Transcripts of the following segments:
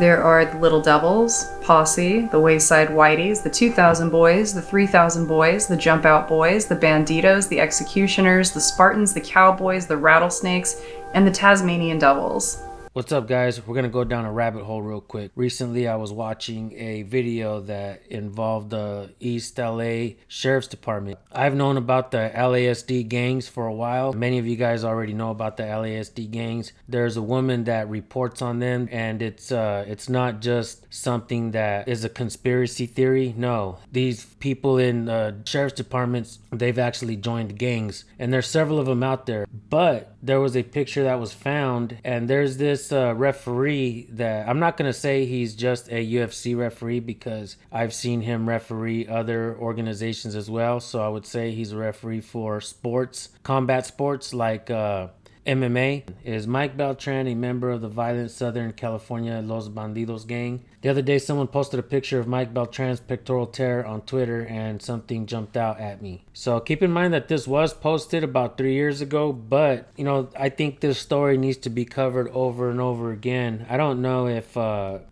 There are the Little Devils, Posse, the Wayside Whiteys, the 2000 Boys, the 3000 Boys, the Jump Out Boys, the Banditos, the Executioners, the Spartans, the Cowboys, the Rattlesnakes, and the Tasmanian Devils. What's up, guys? We're gonna go down a rabbit hole real quick. Recently I was watching a video that involved the East LA Sheriff's Department. I've known about the LASD gangs for a while. Many of you guys already know about the LASD gangs. There's a woman that reports on them, and it's not just something that is a conspiracy theory. No, these people in sheriff's departments, they've actually joined gangs, and there's several of them out there. But there was a picture that was found, and there's this referee that I'm not going to say he's just a UFC referee, because I've seen him referee other organizations as well. So I would say he's a referee for sports, combat sports like MMA. Is Mike Beltran a member of the violent Southern California Los Bandidos gang? The other day someone posted a picture of Mike Beltran's pectoral tear on Twitter, and something jumped out at me. So keep in mind that this was posted about 3 years ago, but I think this story needs to be covered over and over again. I don't know if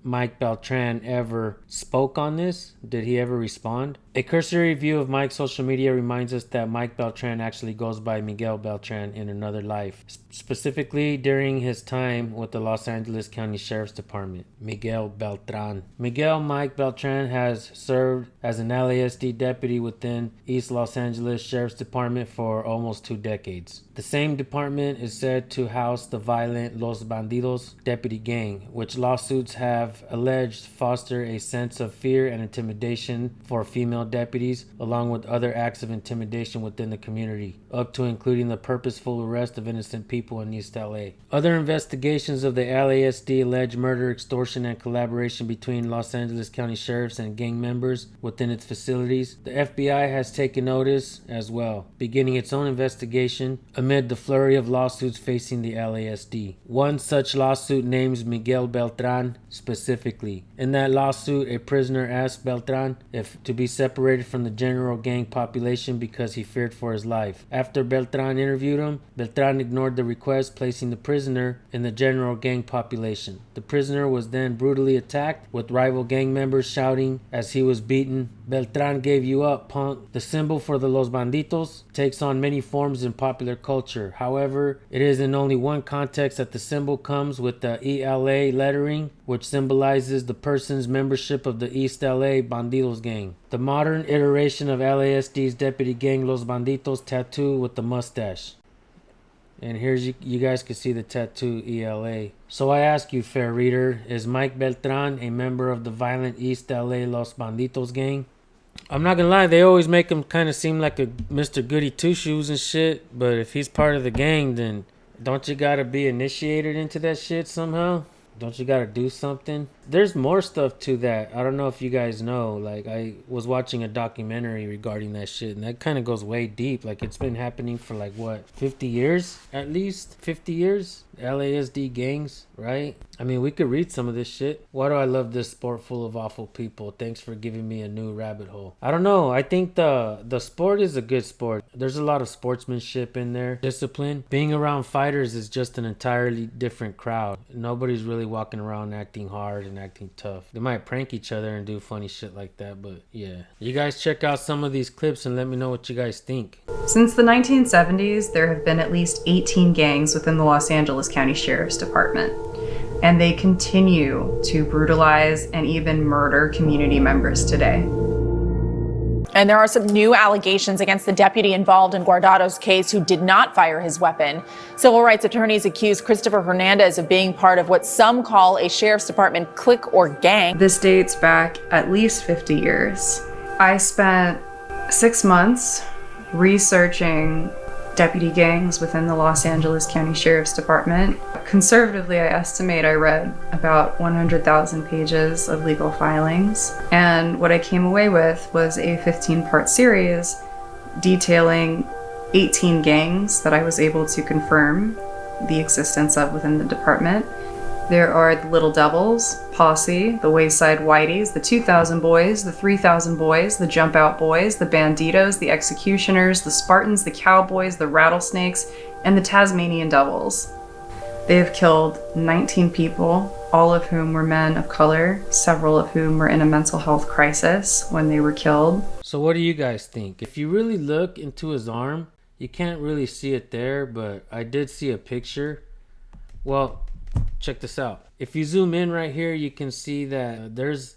Mike Beltran ever spoke on this. Did he ever respond? A cursory review of Mike's social media reminds us that Mike Beltran actually goes by Miguel Beltran in another life, specifically during his time with the Los Angeles County Sheriff's Department. Miguel Beltran. Miguel Mike Beltran has served as an LASD deputy within East Los Angeles Sheriff's Department for almost 2 decades. The same department is said to house the violent Los Bandidos deputy gang, which lawsuits have alleged foster a sense of fear and intimidation for female deputies, along with other acts of intimidation within the community, up to including the purposeful arrest of innocent people in East LA. Other investigations of the LASD alleged murder, extortion, and collaboration between Los Angeles County sheriffs and gang members within its facilities. The FBI has taken notice as well, beginning its own investigation amid the flurry of lawsuits facing the LASD. One such lawsuit names Miguel Beltran specifically. In that lawsuit, a prisoner asked Beltran if to be separated from the general gang population because he feared for his life. After Beltran interviewed him, Beltran ignored the request, placing the prisoner in the general gang population. The prisoner was then brutally attacked, with rival gang members shouting as he was beaten, "Beltran gave you up, punk." The symbol for the Los Banditos takes on many forms in popular culture. However, it is in only one context that the symbol comes with the ELA lettering, which symbolizes the person's membership of the East LA Bandidos gang. The modern iteration of LASD's deputy gang Los Banditos tattoo with the mustache. And here's you guys can see the tattoo ELA. So I ask you, fair reader, is Mike Beltran a member of the violent East LA Los Banditos gang? I'm not gonna lie, they always make him kind of seem like a Mr. Goody Two Shoes and shit, but if he's part of the gang, then don't you gotta be initiated into that shit somehow? Don't you gotta do something? There's more stuff to that. I don't know if you guys know. Like, I was watching a documentary regarding that shit, and that kind of goes way deep. Like, it's been happening for like, what, 50 years? At least 50 years? LASD gangs, right? I mean, we could read some of this shit. Why do I love this sport full of awful people? Thanks for giving me a new rabbit hole. I don't know. I think the sport is a good sport. There's a lot of sportsmanship in there. Discipline. Being around fighters is just an entirely different crowd. Nobody's really walking around acting hard and acting tough. They might prank each other and do funny shit like that, but yeah. You guys check out some of these clips and let me know what you guys think. Since the 1970s, there have been at least 18 gangs within the Los Angeles County Sheriff's Department, and they continue to brutalize and even murder community members today. And there are some new allegations against the deputy involved in Guardado's case who did not fire his weapon. Civil rights attorneys accuse Christopher Hernandez of being part of what some call a sheriff's department clique or gang. This dates back at least 50 years. I spent 6 months researching deputy gangs within the Los Angeles County Sheriff's Department. Conservatively, I estimate I read about 100,000 pages of legal filings, and what I came away with was a 15-part series detailing 18 gangs that I was able to confirm the existence of within the department. There are the Little Devils, Posse, the Wayside Whiteys, the 2000 Boys, the 3000 Boys, the Jump Out Boys, the Banditos, the Executioners, the Spartans, the Cowboys, the Rattlesnakes, and the Tasmanian Devils. They have killed 19 people all of whom were men of color, several of whom were in a mental health crisis when they were killed. So what do you guys think? If you really look into his arm, you can't really see it there, but I did see a picture. Well, check this out. If you zoom in right here, you can see that there's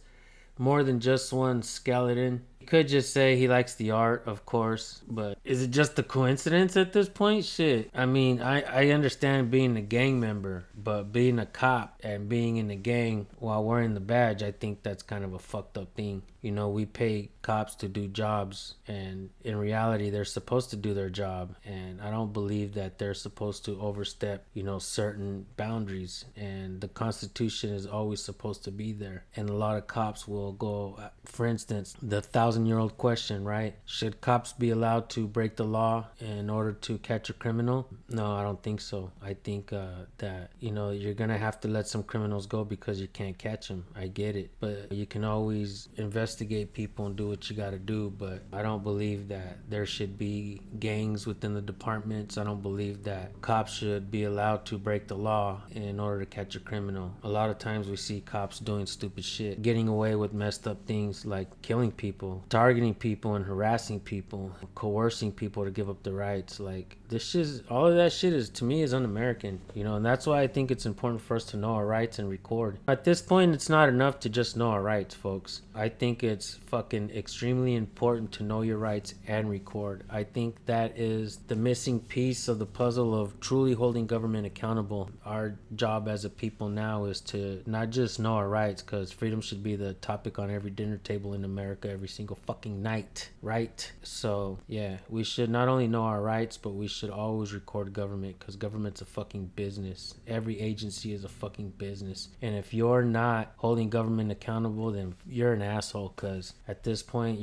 more than just one skeleton. You could just say he likes the art, of course, but is it just a coincidence at this point? Shit. I mean, I understand being a gang member, but being a cop and being in the gang while wearing the badge, I think that's kind of a fucked up thing. You know, we pay cops to do jobs, and in reality, they're supposed to do their job. And I don't believe that they're supposed to overstep, you know, certain boundaries. And the Constitution is always supposed to be there. And a lot of cops will go, for instance, the 1,000-year-old question, right? Should cops be allowed to break the law in order to catch a criminal? No, I don't think so. I think that, you know, you're going to have to let some criminals go because you can't catch them. I get it. But you can always investigate people and do what you got to do. But I don't believe that there should be gangs within the departments. I don't believe that cops should be allowed to break the law in order to catch a criminal. A lot of times we see cops doing stupid shit, getting away with messed up things like killing people, targeting people and harassing people, coercing people to give up their rights. Like, this shit, all of that shit is, to me, is un-American, you know, and that's why I think it's important for us to know our rights and record. At this point, it's not enough to just know our rights, folks. I think it's fucking extremely important to know your rights and record. I think that is the missing piece of the puzzle of truly holding government accountable. Our job as a people now is to not just know our rights, because freedom should be the topic on every dinner table in America every single fucking night, right? So yeah, we should not only know our rights, but we should always record government, because government's a fucking business. Every agency is a fucking business, and if you're not holding government accountable, then you're an asshole, because at this point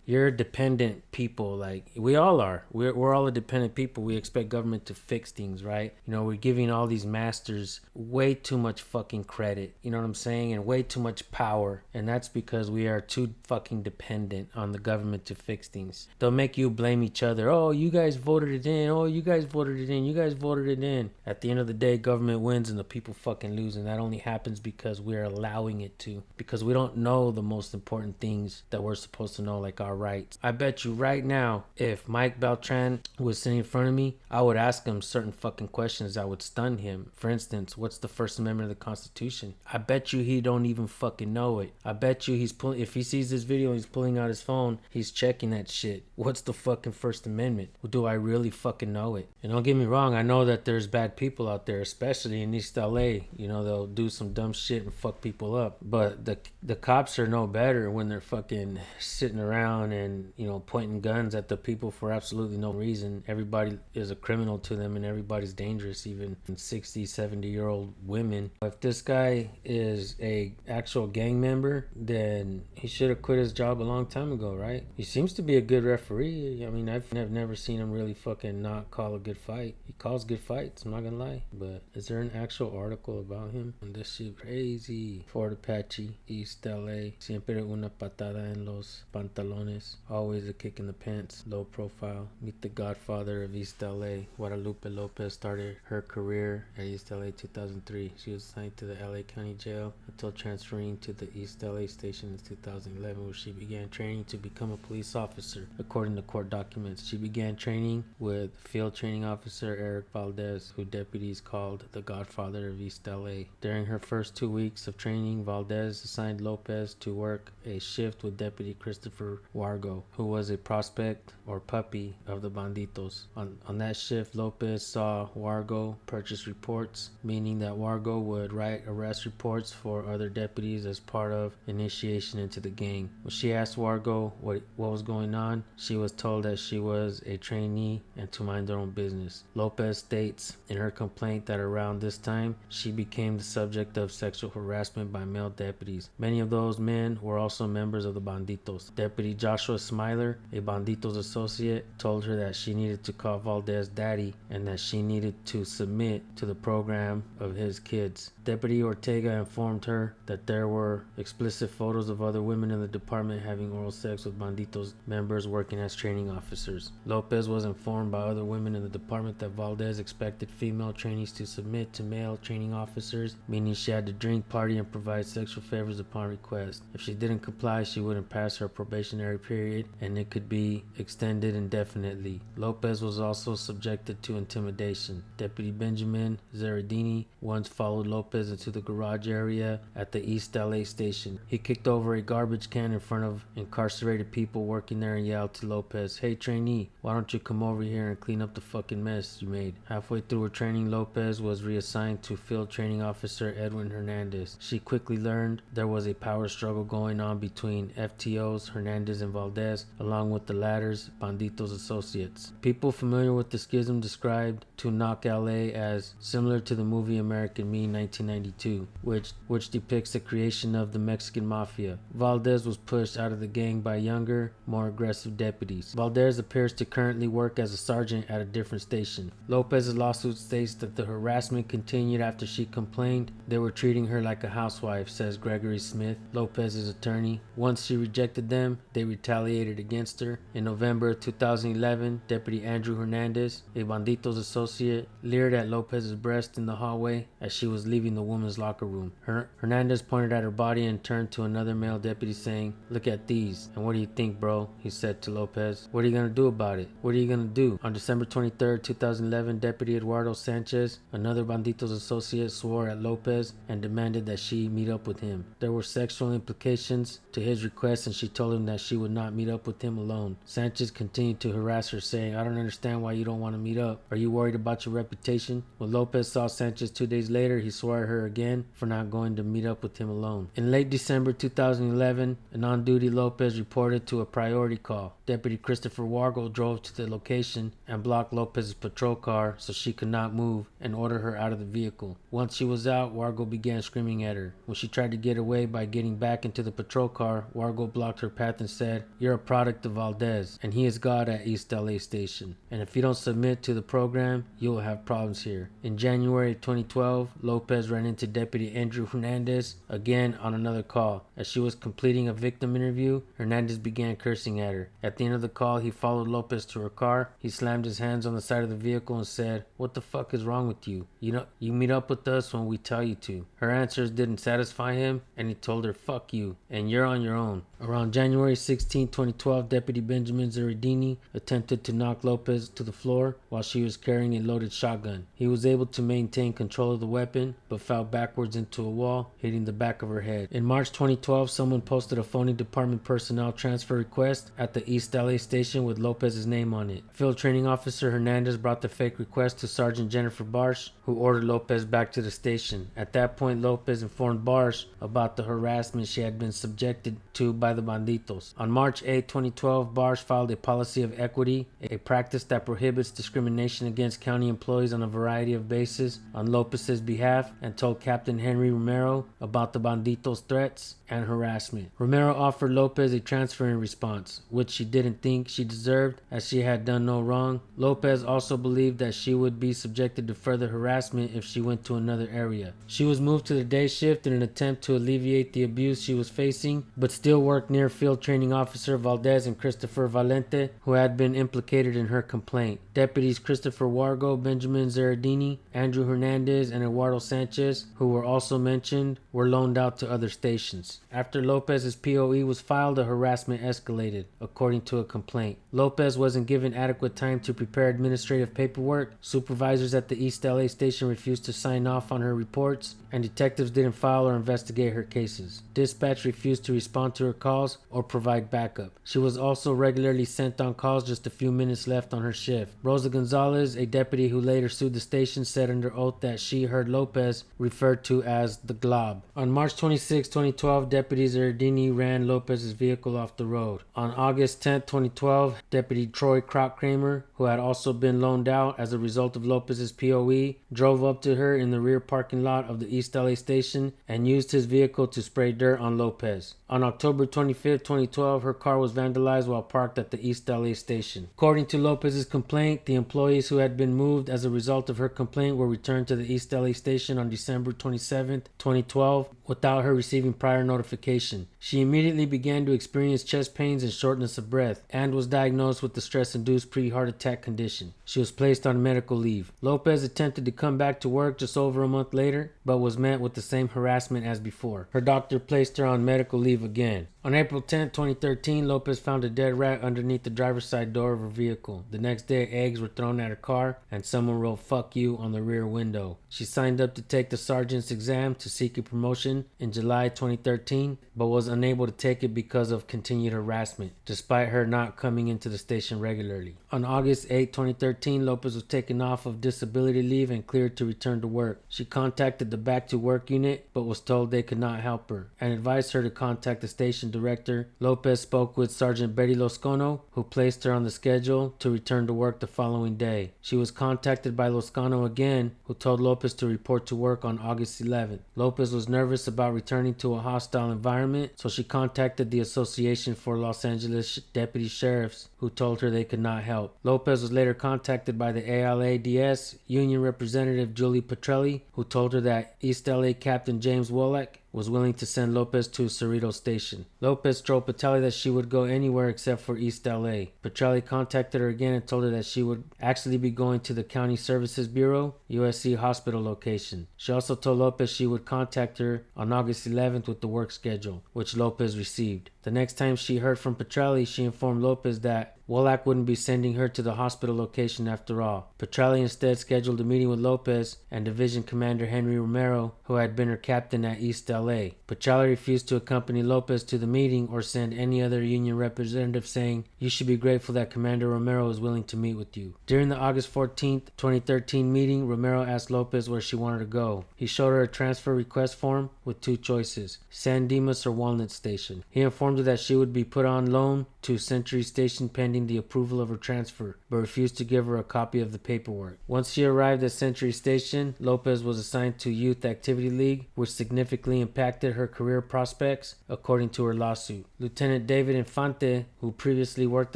you're dependent people. Like, we all are. We're all a dependent people. We expect government to fix things, right? You know, we're giving all these masters way too much fucking credit, you know what I'm saying, and way too much power, and that's because we are too fucking dependent on the government to fix things. They'll make you blame each other. Oh, you guys voted it in. Oh, you guys voted it in. You guys voted it in. At the end of the day, government wins and the people fucking lose, and that only happens because we're allowing it to, because we don't know the most important things that we're supposed to know, like our rights. I bet you right now, if Mike Beltran was sitting in front of me, I would ask him certain fucking questions that would stun him. For instance, what's the First Amendment of the Constitution? I bet you he don't even fucking know it. I bet you if he sees this video and he's pulling out his phone, he's checking that shit. What's the fucking First Amendment? Do I really fucking know it? And don't get me wrong, I know that there's bad people out there, especially in East LA. You know, they'll do some dumb shit and fuck people up. But the cops are no better when they're fucking sitting around and, you know, pointing guns at the people for absolutely no reason. Everybody is a criminal to them, and everybody's dangerous, even 60, 70-year-old women. If this guy is a actual gang member, then he should have quit his job a long time ago, right? He seems to be a good referee. I mean, I've never seen him really fucking not call a good fight. He calls good fights, I'm not gonna lie. But is there an actual article about him? And this shit crazy. Fort Apache, East LA. Siempre una patada en los pantalones. Always a kick in the pants. Low profile. Meet the godfather of East LA. Guadalupe Lopez started her career at East LA 2003. She was assigned to the LA County Jail until transferring to the East LA station in 2011, where she began training to become a police officer. According to court documents, she began training with field training officer Eric Valdez, who deputies called the godfather of East LA. During her first 2 weeks of training, Valdez assigned Lopez to work a shift with Deputy Christopher Wargo, who was a prospect or puppy of the Banditos. On that shift, Lopez saw Wargo purchase reports, meaning that Wargo would write arrest reports for other deputies as part of initiation into the gang. When she asked Wargo what was going on, she was told that she was a trainee and to mind her own business. Lopez states in her complaint that around this time, she became the subject of sexual harassment by male deputies. Many of those men were also members of the Banditos. Deputy Joshua Smiler, a Banditos associate, told her that she needed to call Valdez daddy and that she needed to submit to the program of his kids. Deputy Ortega informed her that there were explicit photos of other women in the department having oral sex with Banditos members working as training officers. Lopez was informed by other women in the department that Valdez expected female trainees to submit to male training officers, meaning she had to drink, party, and provide sexual favors upon request. If she didn't comply, she wouldn't pass her probationary period, and it could be extended indefinitely. Lopez was also subjected to intimidation. Deputy Benjamin Zeradini once followed Lopez into the garage area at the East LA station. He kicked over a garbage can in front of incarcerated people working there and yelled to Lopez, "Hey trainee, why don't you come over here and clean up the fucking mess you made?" Halfway through her training, Lopez was reassigned to field training officer Edwin Hernandez. She quickly learned there was a power struggle going on between FTOs Hernandez and Valdez, along with the latter's Banditos associates. People familiar with the schism described to Knock LA as similar to the movie American Me 1992, which depicts the creation of the Mexican Mafia. Valdez was pushed out of the gang by younger, more aggressive deputies. Valdez appears to currently work as a sergeant at a different station. Lopez's lawsuit states that the harassment continued after she complained they were treating her like a housewife, says Gregory Smith, Lopez's attorney. Once she rejected them, they retaliated against her. In November 2011, Deputy Andrew Hernandez, a Banditos associate, leered at Lopez's breast in the hallway as she was leaving the woman's locker room. Hernandez pointed at her body and turned to another male deputy saying, "Look at these. And what do you think, bro?" he said to Lopez. "What are you gonna do about it? What are you gonna do?" On December 23rd, 2011, Deputy Eduardo Sanchez, another Banditos associate, swore at Lopez and demanded that she meet up with him. There were sexual implications to his request, and she told him that she would not meet up with him alone. Sanchez continued to harass her, saying, "I don't understand why you don't want to meet up. Are you worried about your reputation?" When Lopez saw Sanchez 2 days later, he swore at her again for not going to meet up with him alone. In late December 2011, an on-duty Lopez reported to a priority call. Deputy Christopher Wargo drove to the location and blocked Lopez's patrol car so she could not move and ordered her out of the vehicle. Once she was out, Wargo began screaming at her. When she tried to get away by getting back into the patrol car, Wargo blocked her path and said, "You're a product of Valdez, and he is God at East LA Station. And if you don't submit to the program, you'll have problems here." In January 2012, Lopez ran into Deputy Andrew Hernandez again on another call. As she was completing a victim interview, Hernandez began cursing at her. At the end of the call, he followed Lopez to her car. He slammed his hands on the side of the vehicle and said, "What the fuck is wrong with you? You meet up with us when we tell you to." Her answers didn't satisfy him, and he told her, "Fuck you, and you're on your own." Around January 16, 2012, Deputy Benjamin Zeradini attempted to knock Lopez to the floor while she was carrying a loaded shotgun. He was able to maintain control of the weapon, but fell backwards into a wall, hitting the back of her head. In March 2012, someone posted a phony department personnel transfer request at the East LA station with Lopez's name on it. Field training officer Hernandez brought the fake request to Sergeant Jennifer Barsh, who ordered Lopez back to the station. At that point, Lopez informed Barsh about the harassment she had been subjected to by the Banditos. On March 8, 2012, Barsh filed a policy of equity, a practice that prohibits discrimination against county employees on a variety of bases, on Lopez's behalf, and told Captain Henry Romero about the Banditos' threats and harassment. Romero offered Lopez a transfer in response, which she didn't think she deserved as she had done no wrong. Lopez also believed that she would be subjected to further harassment if she went to another area. She was moved to the day shift in an attempt to alleviate the abuse she was facing, but still worked near field training officer Valdez and Christopher Valente, who had been implicated in her complaint. Deputies Christopher Wargo, Benjamin Zeradini, Andrew Hernandez, and Eduardo Sanchez, who were also mentioned, were loaned out to other stations. After Lopez's POE was filed, the harassment escalated, according to a complaint. Lopez wasn't given adequate time to prepare administrative paperwork, supervisors at the East LA station refused to sign off on her reports, and detectives didn't file or investigate her cases. Dispatch refused to respond to her calls or provide backup. She was also regularly sent on calls just a few minutes left on her shift. Rosa Gonzalez, a deputy who later sued the station, said under oath that she heard Lopez referred to as the Glob. On March 26, 2012, deputies Erdini ran Lopez's vehicle off the road. On August 10, 2012, Deputy Troy Kramer, who had also been loaned out as a result of Lopez's POE, drove up to her in the rear parking lot of the East East LA station and used his vehicle to spray dirt on Lopez. On October 25, 2012, her car was vandalized while parked at the East LA station. According to Lopez's complaint, the employees who had been moved as a result of her complaint were returned to the East LA station on December 27, 2012, without her receiving prior notification. She immediately began to experience chest pains and shortness of breath, and was diagnosed with the stress-induced pre-heart attack condition. She was placed on medical leave. Lopez attempted to come back to work just over a month later, but was met with the same harassment as before. Her doctor placed her on medical leave again. On April 10, 2013, Lopez found a dead rat underneath the driver's side door of her vehicle. The next day, eggs were thrown at her car, and someone wrote "fuck you" on the rear window. She signed up to take the sergeant's exam to seek a promotion in July 2013, but was unable to take it because of continued harassment, despite her not coming into the station regularly. On August 8, 2013, Lopez was taken off of disability leave and cleared to return to work. She contacted the Back to Work unit, but was told they could not help her, and advised her to contact the station director. Lopez spoke with Sergeant Betty Loscano, who placed her on the schedule to return to work the following day. She was contacted by Loscano again, who told Lopez to report to work on August 11th. Lopez was nervous about returning to a hostile environment, so she contacted the Association for Los Angeles Deputy Sheriffs, who told her they could not help. Lopez was later contacted by the ALADS union representative Julie Petrelli, who told her that East LA Captain James Wallach was willing to send Lopez to Cerrito Station. Lopez told Petrelli that she would go anywhere except for East LA. Petrelli contacted her again and told her that she would actually be going to the County Services Bureau, USC Hospital location. She also told Lopez she would contact her on August 11th with the work schedule, which Lopez received. The next time she heard from Petrelli, she informed Lopez that Wallach wouldn't be sending her to the hospital location after all. Petrelli instead scheduled a meeting with Lopez and Division Commander Henry Romero, who had been her captain at East LA. Petrelli refused to accompany Lopez to the meeting or send any other union representative, saying, "You should be grateful that Commander Romero is willing to meet with you." During the August 14th, 2013 meeting, Romero asked Lopez where she wanted to go. He showed her a transfer request form with two choices, San Dimas or Walnut Station. He informed her that she would be put on loan to Century Station pending the approval of her transfer, but refused to give her a copy of the paperwork. Once she arrived at Century Station, Lopez was assigned to Youth Activity League, which significantly impacted her career prospects, according to her lawsuit. Lieutenant David Infante, who previously worked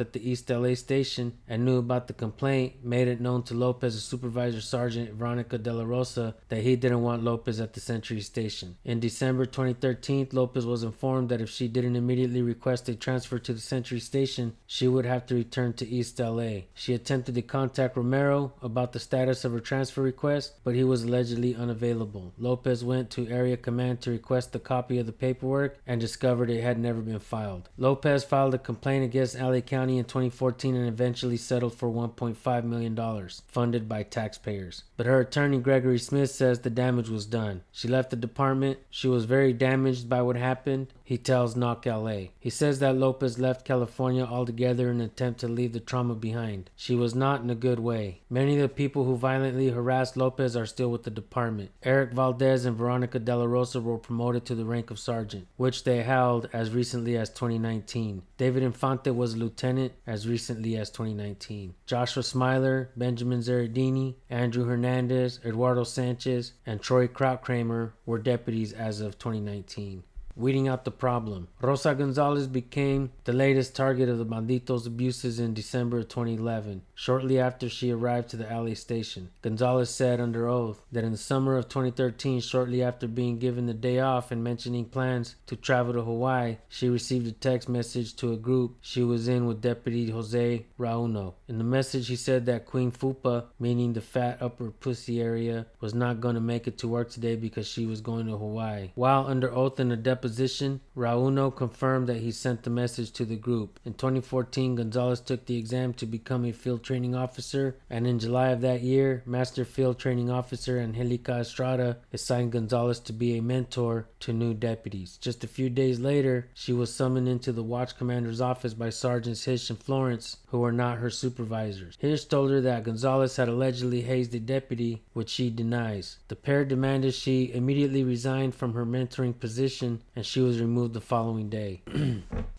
at the East LA station and knew about the complaint, made it known to Lopez's supervisor Sergeant Veronica De La Rosa that he didn't want Lopez at the Century Station. In December 2013, Lopez was informed that if she didn't immediately request a transfer to the Century Station, she would have to return to East LA. She attempted to contact Romero about the status of her transfer request, but he was allegedly unavailable. Lopez went to Area Command to request a copy of the paperwork and discovered it had never been filed. Lopez filed a complaint against LA County in 2014 and eventually settled for $1.5 million, funded by taxpayers. But her attorney Gregory Smith says the damage was done. She left the department. She was very damaged by what happened, he tells Knock LA. He says that Lopez left California altogether in an attempt to leave the trauma behind. She was not in a good way. Many of the people who violently harassed Lopez are still with the department. Eric Valdez and Veronica De La Rosa were promoted to the rank of sergeant, which they held as recently as 2019. David Infante was a lieutenant as recently as 2019. Joshua Smiler, Benjamin Zeradini, Andrew Hernandez, Eduardo Sanchez, and Troy Krautkramer were deputies as of 2019. Weeding out the problem. Rosa Gonzalez became the latest target of the Banditos' abuses in December of 2011, shortly after she arrived to the LA station. Gonzalez said under oath that in the summer of 2013, shortly after being given the day off and mentioning plans to travel to Hawaii, she received a text message to a group she was in with Deputy Jose Rauno. In the message, he said that Queen Fupa, meaning the fat upper pussy area, was not going to make it to work today because she was going to Hawaii. While under oath in a deposition, Rauno confirmed that he sent the message to the group. In 2014, Gonzalez took the exam to become a field training officer, and in July of that year, Master Field Training Officer Angelica Estrada assigned Gonzalez to be a mentor to new deputies. Just a few days later, she was summoned into the watch commander's office by Sergeants Hish and Florence, who were not her supervisors. Hish told her that Gonzalez had allegedly hazed a deputy, which she denies. The pair demanded she immediately resign from her mentoring position, and she was removed the following day.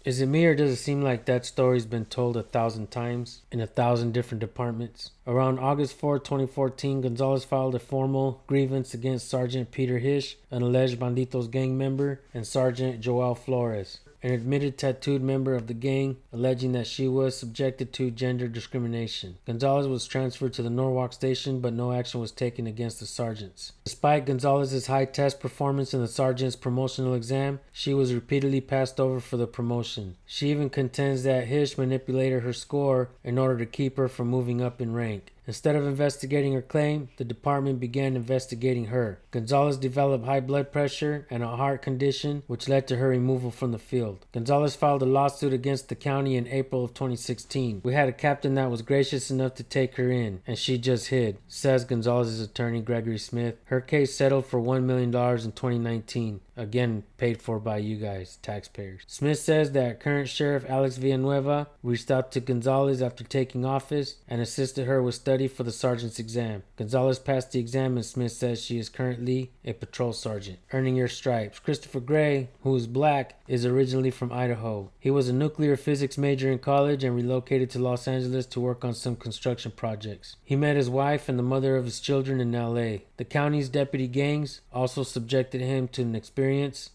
Is it me, or does it seem like that story's been told 1,000 times in 1,000 different departments? Around August 4, 2014, Gonzalez filed a formal grievance against Sergeant Peter Hish, an alleged Banditos gang member, and Sergeant Joel Flores, an admitted tattooed member of the gang, alleging that she was subjected to gender discrimination. Gonzalez was transferred to the Norwalk station, but no action was taken against the sergeants. Despite Gonzalez's high test performance in the sergeant's promotional exam, she was repeatedly passed over for the promotion. She even contends that Hish manipulated her score in order to keep her from moving up in rank. Instead of investigating her claim, the department began investigating her. Gonzalez developed high blood pressure and a heart condition, which led to her removal from the field. Gonzalez filed a lawsuit against the county in April of 2016. "We had a captain that was gracious enough to take her in, and she just hid," says Gonzalez's attorney Gregory Smith. Her case settled for $1 million in 2019. Again, paid for by you guys, taxpayers. Smith says that current Sheriff Alex Villanueva reached out to Gonzalez after taking office and assisted her with study for the sergeant's exam. Gonzalez passed the exam, and Smith says she is currently a patrol sergeant. Earning your stripes. Christopher Gray, who is black, is originally from Idaho. He was a nuclear physics major in college and relocated to Los Angeles to work on some construction projects. He met his wife and the mother of his children in LA. The county's deputy gangs also subjected him to an experience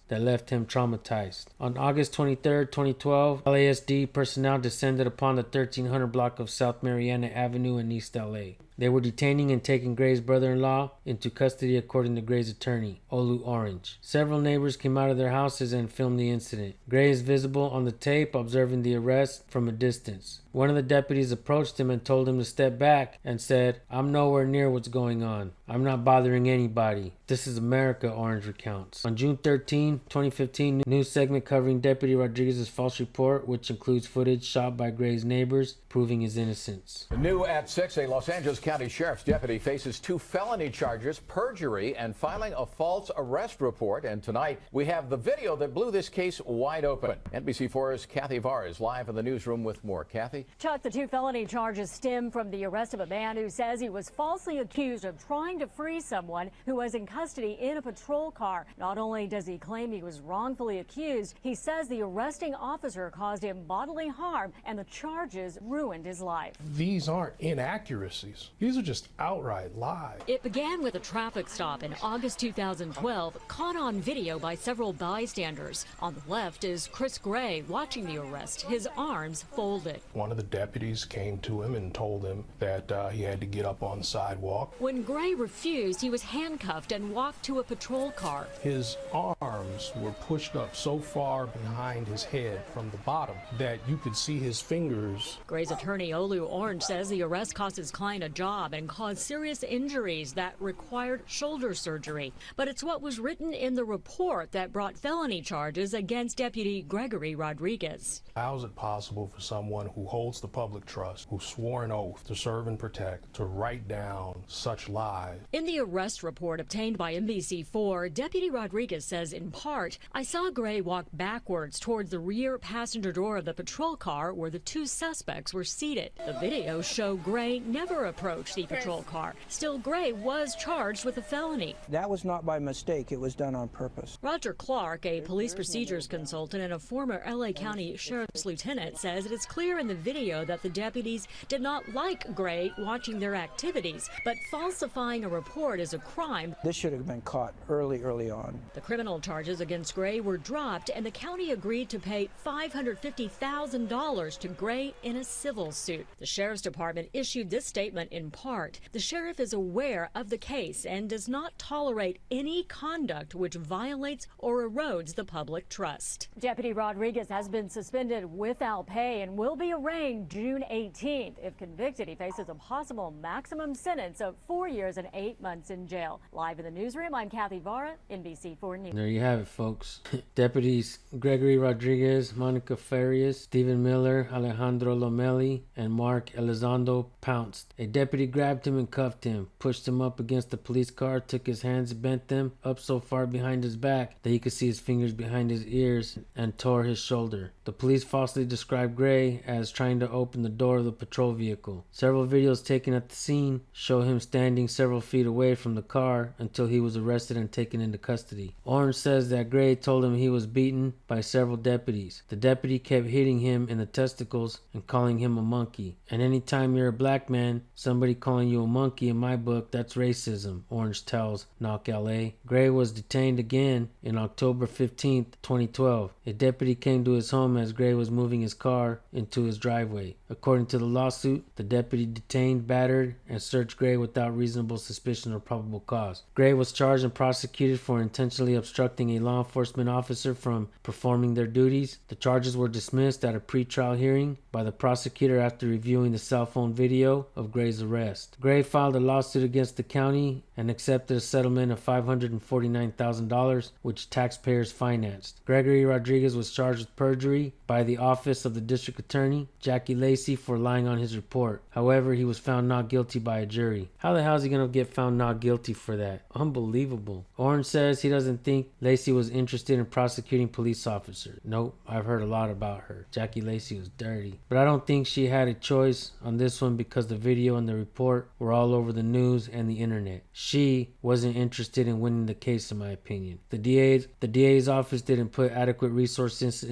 that left him traumatized. On August 23, 2012, LASD personnel descended upon the 1300 block of South Mariana Avenue in East LA. They were detaining and taking Gray's brother-in-law into custody, according to Gray's attorney, Olu Orange. Several neighbors came out of their houses and filmed the incident. Gray is visible on the tape observing the arrest from a distance. One of the deputies approached him and told him to step back and said, "I'm nowhere near what's going on. I'm not bothering anybody. This is America," Orange recounts. On June 13, 2015, news segment covering Deputy Rodriguez's false report, which includes footage shot by Gray's neighbors, proving his innocence. New at 6, a Los Angeles County Sheriff's deputy faces 2 felony charges, perjury and filing a false arrest report. And tonight, we have the video that blew this case wide open. NBC4's Kathy Varr is live in the newsroom with more. Kathy? Chuck, the 2 felony charges stem from the arrest of a man who says he was falsely accused of trying to free someone who was in custody in a patrol car. Not only does he claim he was wrongfully accused, he says the arresting officer caused him bodily harm and the charges ruined his life. These aren't inaccuracies. These are just outright lies. It began with a traffic stop in August 2012, caught on video by several bystanders. On the left is Chris Gray watching the arrest, his arms folded. One of the deputies came to him and told him that he had to get up on the sidewalk. When Gray refused, he was handcuffed and walked to a patrol car. His arms were pushed up so far behind his head from the bottom that you could see his fingers. Gray's attorney Olu Orange says the arrest cost his client a job and caused serious injuries that required shoulder surgery. But it's what was written in the report that brought felony charges against Deputy Gregory Rodriguez. How is it possible for someone who holds the public trust, who swore an oath to serve and protect, to write down such lies? In the arrest report obtained by NBC4, Deputy Rodriguez says in part, "I saw Gray walk backwards towards the rear passenger door of the patrol car where the 2 suspects were seated. The videos show Gray never approached the patrol car. Still, Gray was charged with a felony." That was not by mistake. It was done on purpose. Roger Clark, a police procedures consultant and a former LA County Sheriff's lieutenant, says it is clear in the video that the deputies did not like Gray watching their activities, but falsifying a report is a crime. This should have been caught early on. The criminal charges against Gray were dropped, and the county agreed to pay $550,000 to Gray in a civil suit. The Sheriff's Department issued this statement in part. The sheriff is aware of the case and does not tolerate any conduct which violates or erodes the public trust. Deputy Rodriguez has been suspended without pay and will be arraigned June 18th. If convicted, he faces a possible maximum sentence of 4 years and 8 months in jail. Live in the newsroom, I'm Kathy Varr, NBC4 News. There you have it, folks. Deputies Gregory Rodriguez, Monica Farias, Stephen Miller, Alejandro Lomelli, and Mark Elizondo pounced. A deputy deputy grabbed him and cuffed him, pushed him up against the police car, took his hands and bent them up so far behind his back that he could see his fingers behind his ears, and tore his shoulder. The police falsely described Gray as trying to open the door of the patrol vehicle. Several videos taken at the scene show him standing several feet away from the car until he was arrested and taken into custody. Orange says that Gray told him he was beaten by several deputies. The deputy kept hitting him in the testicles and calling him a monkey. And anytime you're a black man, somebody calling you a monkey, in my book, that's racism, Orange tells Knock LA. Gray was detained again in October 15th, 2012. A deputy came to his home as Gray was moving his car into his driveway. According to the lawsuit, the deputy detained, battered, and searched Gray without reasonable suspicion or probable cause. Gray was charged and prosecuted for intentionally obstructing a law enforcement officer from performing their duties. The charges were dismissed at a pretrial hearing by the prosecutor after reviewing the cell phone video of Gray's arrest. Gray filed a lawsuit against the county and accepted a settlement of $549,000, which taxpayers financed. Gregory Rodriguez was charged with perjury by the Office of the District Attorney, Jackie Lacey, for lying on his report. However, he was found not guilty by a jury. How the hell is he going to get found not guilty for that? Unbelievable. Orange says he doesn't think Lacey was interested in prosecuting police officers. Nope, I've heard a lot about her. Jackie Lacey was dirty. But I don't think she had a choice on this one because the video and the report were all over the news and the internet. She wasn't interested in winning the case, in my opinion. The DA's office didn't put adequate resources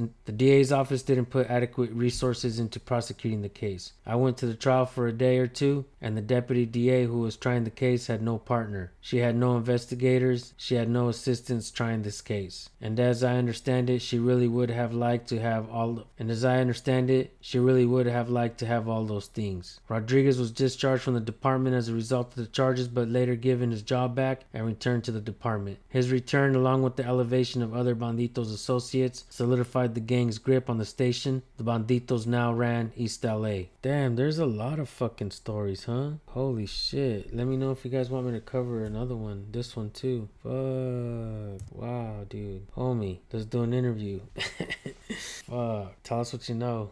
into prosecuting the case. I went to the trial for a day or two, and the deputy DA who was trying the case had no partner. She had no investigators. She had no assistants trying this case. And as I understand it, she really would have liked to have all those things. Rodriguez was discharged from the department as a result of the charges, but later given his job back and returned to the department. His return, along with the elevation of other Banditos associates, solidified the gang's grip on the station. The Banditos now ran East LA. Damn, there's a lot of fucking stories, huh? Holy shit. Let me know if you guys want me to cover another one. This one too. Fuck. Wow, dude. Homie, let's do an interview. Fuck. Tell us what you know.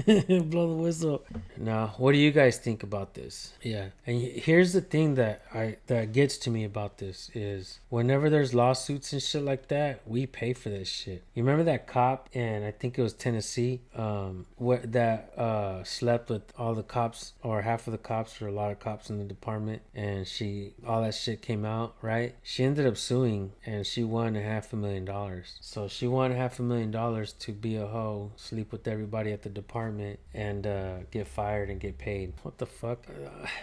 Blow the whistle. Now, what do you guys think about this? Yeah. And here's the thing that gets to me about this is whenever there's lawsuits and shit like that, we pay for this shit. You remember that cop in, I think it was Tennessee, that slept with all the cops or half of the cops or a lot of cops in the department, and all that shit came out, right? She ended up suing and she won $500,000. So she won $500,000 to be a hoe, sleep with everybody at the department, and get fired and get paid. What the fuck?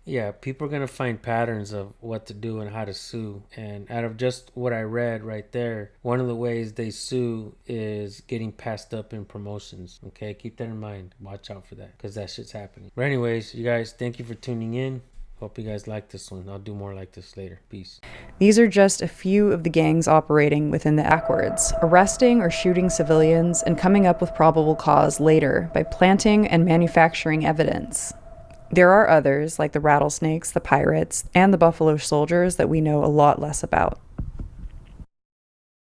Yeah, people are gonna find patterns of what to do and how to sue, and out of just what I read right there, one of the ways they sue is getting passed up in promotions. Okay, keep that in mind. Watch out for that, because that shit's happening. But anyways, you guys, thank you for tuning in. Hope you guys like this one. I'll do more like this later. Peace. These are just a few of the gangs operating within the backwards, arresting or shooting civilians and coming up with probable cause later by planting and manufacturing evidence. There are others, like the rattlesnakes, the pirates, and the buffalo soldiers that we know a lot less about.